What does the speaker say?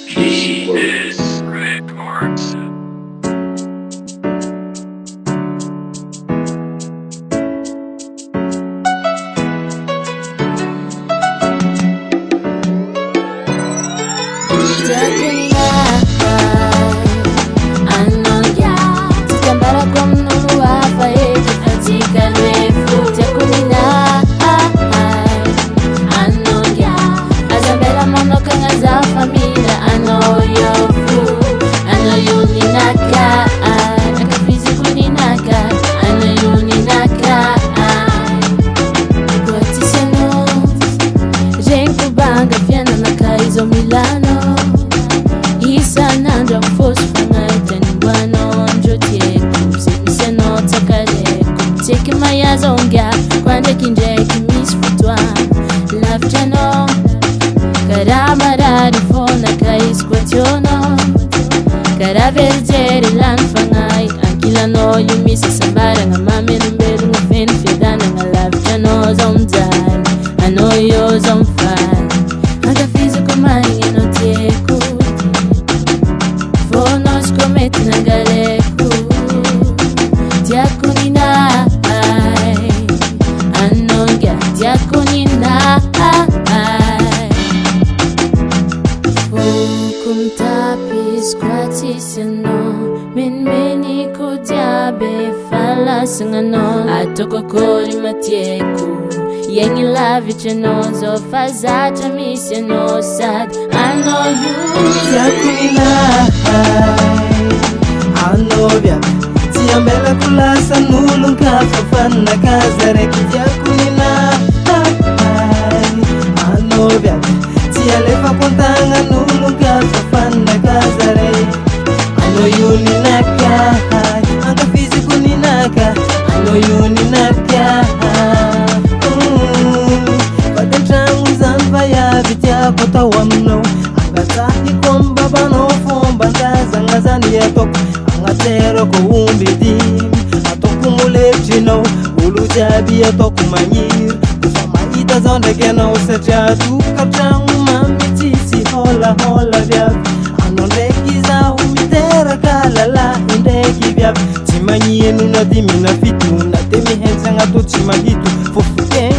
Genius Records. Milano isa nandra fosi fanaitani bwano njotieko semiseno takaleko teke mayazonga kwande kinjeki misfutwa laftano karamarari fona kaiskwatyono karaverjeri lanfangai ankilano yumisi sambara nga mamenu mberu nga feni fedana nga laftano zomzari anoyo zomfari Mãe no teco, vou nós cometer na galeco, diaconina, anonga, diaconina, Fukum tapis quatisiano, men ko diabe fala sangano, atoko kori matieco. Yang love it, you know, so fast that I miss you, no sad. I know you. Diaconina, I know ya. Tiambela kulasa nulung kafafan na kazareki. Diaconina, I know ya. Tialefa kontanga nulung kafafan na kazareki. I know you ninaka, anga fiziku ninaka. I know you ninaka. Kota wamno angatani komba bano fomba ngaza ngazani yatok angatero ko umbidi atokumule chino ulujabi atokumanyir kufama ita zonde gena useja tu kapchangu mamitisi hola hola vya anondekiza umitera kalala indeki vya timanyi enu na dimi na fitu na temi hensa ngato timahitu fofuke